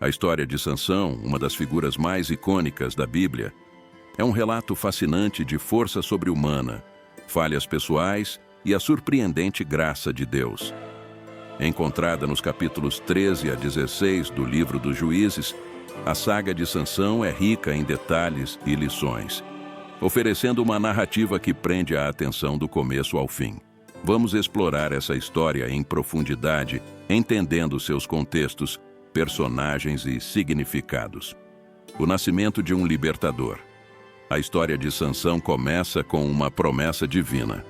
A história de Sansão, uma das figuras mais icônicas da Bíblia, é um relato fascinante de força sobre-humana, falhas pessoais e a surpreendente graça de Deus. Encontrada nos capítulos 13 a 16 do livro dos Juízes, a saga de Sansão é rica em detalhes e lições, oferecendo uma narrativa que prende a atenção do começo ao fim. Vamos explorar essa história em profundidade, entendendo seus contextos, personagens e significados. O nascimento de um libertador. A história de Sansão começa com uma promessa divina.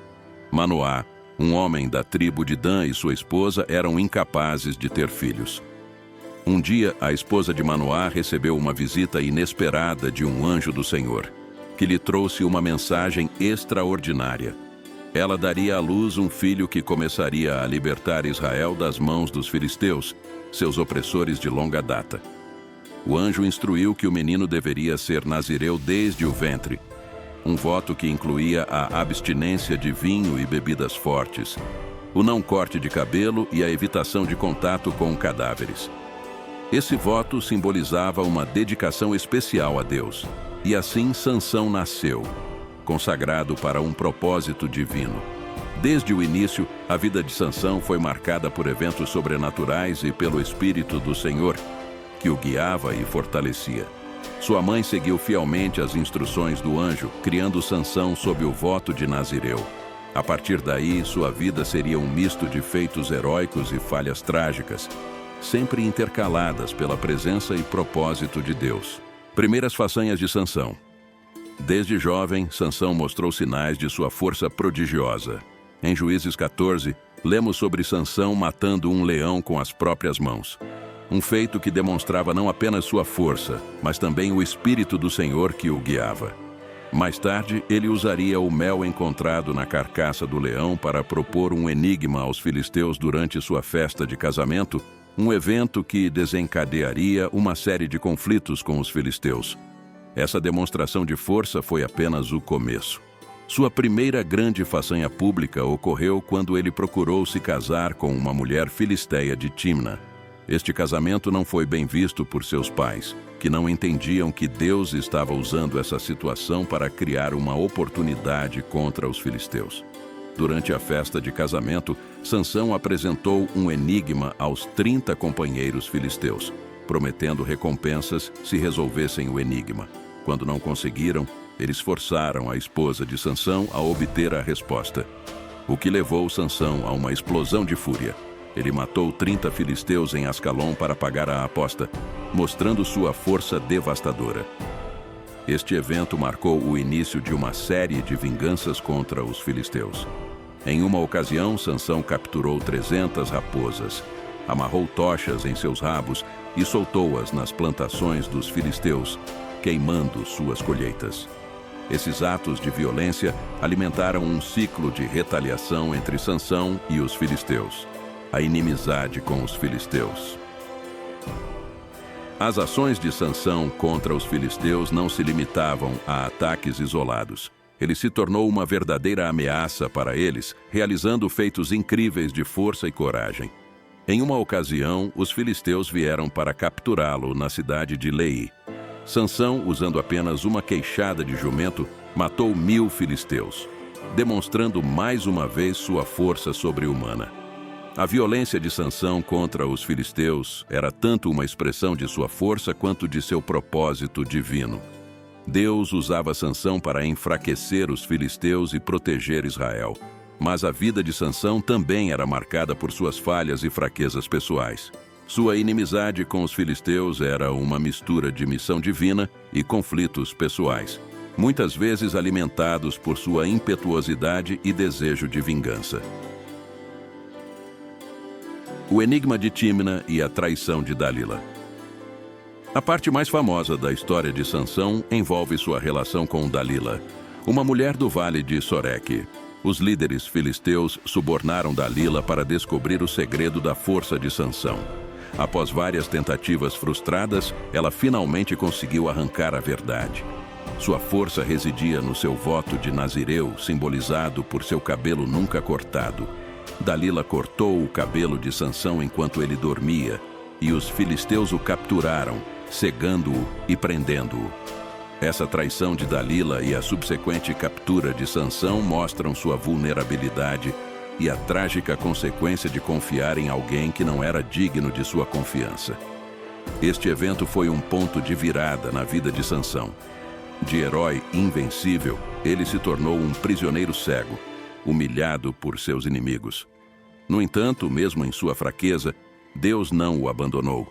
Manoá, um homem da tribo de Dan, e sua esposa eram incapazes de ter filhos. Um dia, a esposa de Manoá recebeu uma visita inesperada de um anjo do Senhor, que lhe trouxe uma mensagem extraordinária. Ela daria à luz um filho que começaria a libertar Israel das mãos dos filisteus, seus opressores de longa data. O anjo instruiu que o menino deveria ser nazireu desde o ventre, um voto que incluía a abstinência de vinho e bebidas fortes, o não corte de cabelo e a evitação de contato com cadáveres. Esse voto simbolizava uma dedicação especial a Deus, e assim Sansão nasceu, consagrado para um propósito divino. Desde o início, a vida de Sansão foi marcada por eventos sobrenaturais e pelo Espírito do Senhor, que o guiava e fortalecia. Sua mãe seguiu fielmente as instruções do anjo, criando Sansão sob o voto de Nazireu. A partir daí, sua vida seria um misto de feitos heróicos e falhas trágicas, sempre intercaladas pela presença e propósito de Deus. Primeiras façanhas de Sansão. Desde jovem, Sansão mostrou sinais de sua força prodigiosa. Em Juízes 14, lemos sobre Sansão matando um leão com as próprias mãos. Um feito que demonstrava não apenas sua força, mas também o Espírito do Senhor que o guiava. Mais tarde, ele usaria o mel encontrado na carcaça do leão para propor um enigma aos filisteus durante sua festa de casamento, um evento que desencadearia uma série de conflitos com os filisteus. Essa demonstração de força foi apenas o começo. Sua primeira grande façanha pública ocorreu quando ele procurou se casar com uma mulher filisteia de Timna. Este casamento não foi bem visto por seus pais, que não entendiam que Deus estava usando essa situação para criar uma oportunidade contra os filisteus. Durante a festa de casamento, Sansão apresentou um enigma aos 30 companheiros filisteus, prometendo recompensas se resolvessem o enigma. Quando não conseguiram, eles forçaram a esposa de Sansão a obter a resposta, o que levou Sansão a uma explosão de fúria. Ele matou 30 filisteus em Ascalon para pagar a aposta, mostrando sua força devastadora. Este evento marcou o início de uma série de vinganças contra os filisteus. Em uma ocasião, Sansão capturou 300 raposas, amarrou tochas em seus rabos e soltou-as nas plantações dos filisteus, queimando suas colheitas. Esses atos de violência alimentaram um ciclo de retaliação entre Sansão e os filisteus. A inimizade com os filisteus. As ações de Sansão contra os filisteus não se limitavam a ataques isolados. Ele se tornou uma verdadeira ameaça para eles, realizando feitos incríveis de força e coragem. Em uma ocasião, os filisteus vieram para capturá-lo na cidade de Lei. Sansão, usando apenas uma queixada de jumento, matou 1000 filisteus, demonstrando mais uma vez sua força sobre-humana. A violência de Sansão contra os filisteus era tanto uma expressão de sua força quanto de seu propósito divino. Deus usava Sansão para enfraquecer os filisteus e proteger Israel. Mas a vida de Sansão também era marcada por suas falhas e fraquezas pessoais. Sua inimizade com os filisteus era uma mistura de missão divina e conflitos pessoais, muitas vezes alimentados por sua impetuosidade e desejo de vingança. O enigma de Timna e a traição de Dalila. A parte mais famosa da história de Sansão envolve sua relação com Dalila, uma mulher do vale de Soreque. Os líderes filisteus subornaram Dalila para descobrir o segredo da força de Sansão. Após várias tentativas frustradas, ela finalmente conseguiu arrancar a verdade. Sua força residia no seu voto de Nazireu, simbolizado por seu cabelo nunca cortado. Dalila cortou o cabelo de Sansão enquanto ele dormia, e os filisteus o capturaram, cegando-o e prendendo-o. Essa traição de Dalila e a subsequente captura de Sansão mostram sua vulnerabilidade e a trágica consequência de confiar em alguém que não era digno de sua confiança. Este evento foi um ponto de virada na vida de Sansão. De herói invencível, ele se tornou um prisioneiro cego, humilhado por seus inimigos. No entanto, mesmo em sua fraqueza, Deus não o abandonou.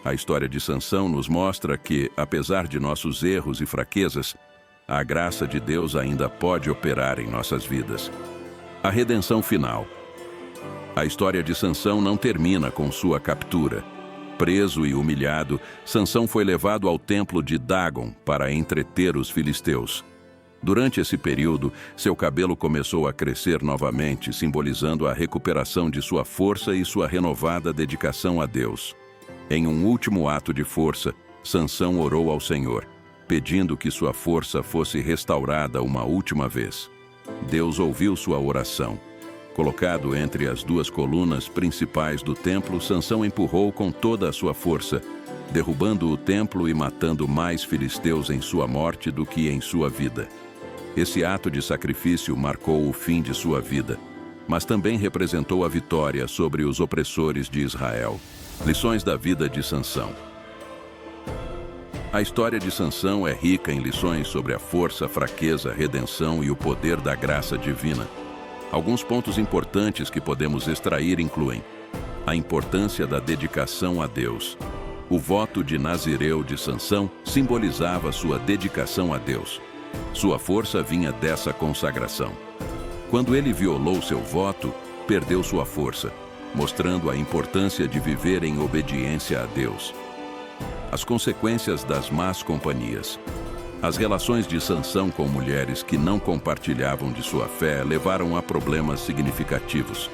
A história de Sansão nos mostra que, apesar de nossos erros e fraquezas, a graça de Deus ainda pode operar em nossas vidas. A redenção final. A história de Sansão não termina com sua captura. Preso e humilhado, Sansão foi levado ao templo de Dágon para entreter os filisteus. Durante esse período, seu cabelo começou a crescer novamente, simbolizando a recuperação de sua força e sua renovada dedicação a Deus. Em um último ato de força, Sansão orou ao Senhor, pedindo que sua força fosse restaurada uma última vez. Deus ouviu sua oração. Colocado entre as duas colunas principais do templo, Sansão empurrou com toda a sua força, derrubando o templo e matando mais filisteus em sua morte do que em sua vida. Esse ato de sacrifício marcou o fim de sua vida, mas também representou a vitória sobre os opressores de Israel. Lições da vida de Sansão. A história de Sansão é rica em lições sobre a força, fraqueza, redenção e o poder da graça divina. Alguns pontos importantes que podemos extrair incluem a importância da dedicação a Deus. O voto de Nazireu de Sansão simbolizava sua dedicação a Deus. Sua força vinha dessa consagração. Quando ele violou seu voto, perdeu sua força, mostrando a importância de viver em obediência a Deus. As consequências das más companhias. As relações de Sansão com mulheres que não compartilhavam de sua fé levaram a problemas significativos.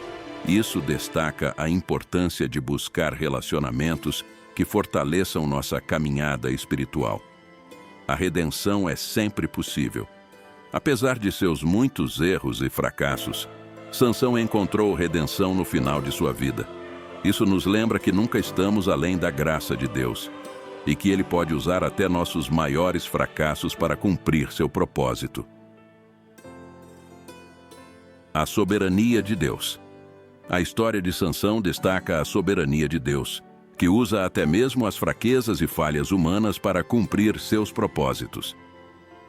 Isso destaca a importância de buscar relacionamentos que fortaleçam nossa caminhada espiritual. A redenção é sempre possível. Apesar de seus muitos erros e fracassos, Sansão encontrou redenção no final de sua vida. Isso nos lembra que nunca estamos além da graça de Deus e que Ele pode usar até nossos maiores fracassos para cumprir seu propósito. A soberania de Deus. A história de Sansão destaca a soberania de Deus, que usa até mesmo as fraquezas e falhas humanas para cumprir seus propósitos.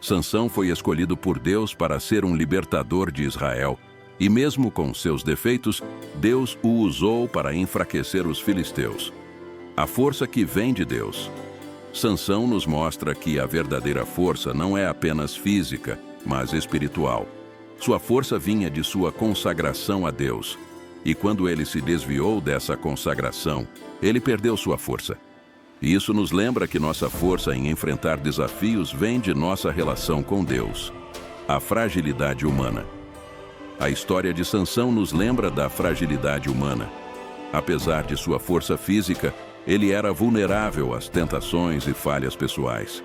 Sansão foi escolhido por Deus para ser um libertador de Israel, e mesmo com seus defeitos, Deus o usou para enfraquecer os filisteus. A força que vem de Deus. Sansão nos mostra que a verdadeira força não é apenas física, mas espiritual. Sua força vinha de sua consagração a Deus. E quando ele se desviou dessa consagração, ele perdeu sua força. E isso nos lembra que nossa força em enfrentar desafios vem de nossa relação com Deus. A fragilidade humana. A história de Sansão nos lembra da fragilidade humana. Apesar de sua força física, ele era vulnerável às tentações e falhas pessoais.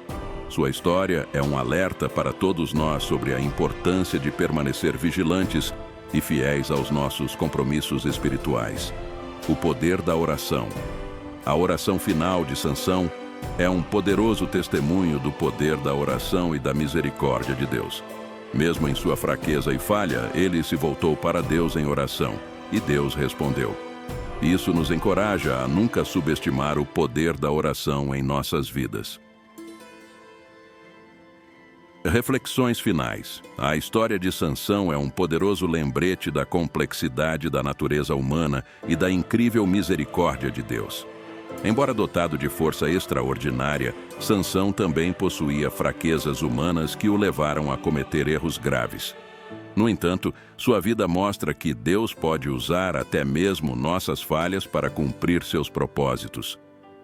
Sua história é um alerta para todos nós sobre a importância de permanecer vigilantes e fiéis aos nossos compromissos espirituais. O poder da oração. A oração final de Sansão é um poderoso testemunho do poder da oração e da misericórdia de Deus. Mesmo em sua fraqueza e falha, ele se voltou para Deus em oração, e Deus respondeu. Isso nos encoraja a nunca subestimar o poder da oração em nossas vidas. Reflexões finais. A história de Sansão é um poderoso lembrete da complexidade da natureza humana e da incrível misericórdia de Deus. Embora dotado de força extraordinária, Sansão também possuía fraquezas humanas que o levaram a cometer erros graves. No entanto, sua vida mostra que Deus pode usar até mesmo nossas falhas para cumprir seus propósitos.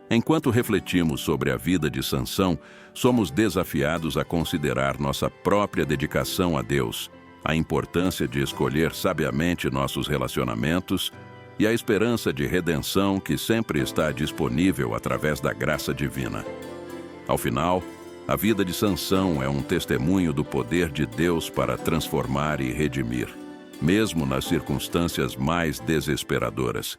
Enquanto refletimos sobre a vida de Sansão, somos desafiados a considerar nossa própria dedicação a Deus, a importância de escolher sabiamente nossos relacionamentos e a esperança de redenção que sempre está disponível através da graça divina. Ao final, a vida de Sansão é um testemunho do poder de Deus para transformar e redimir, mesmo nas circunstâncias mais desesperadoras.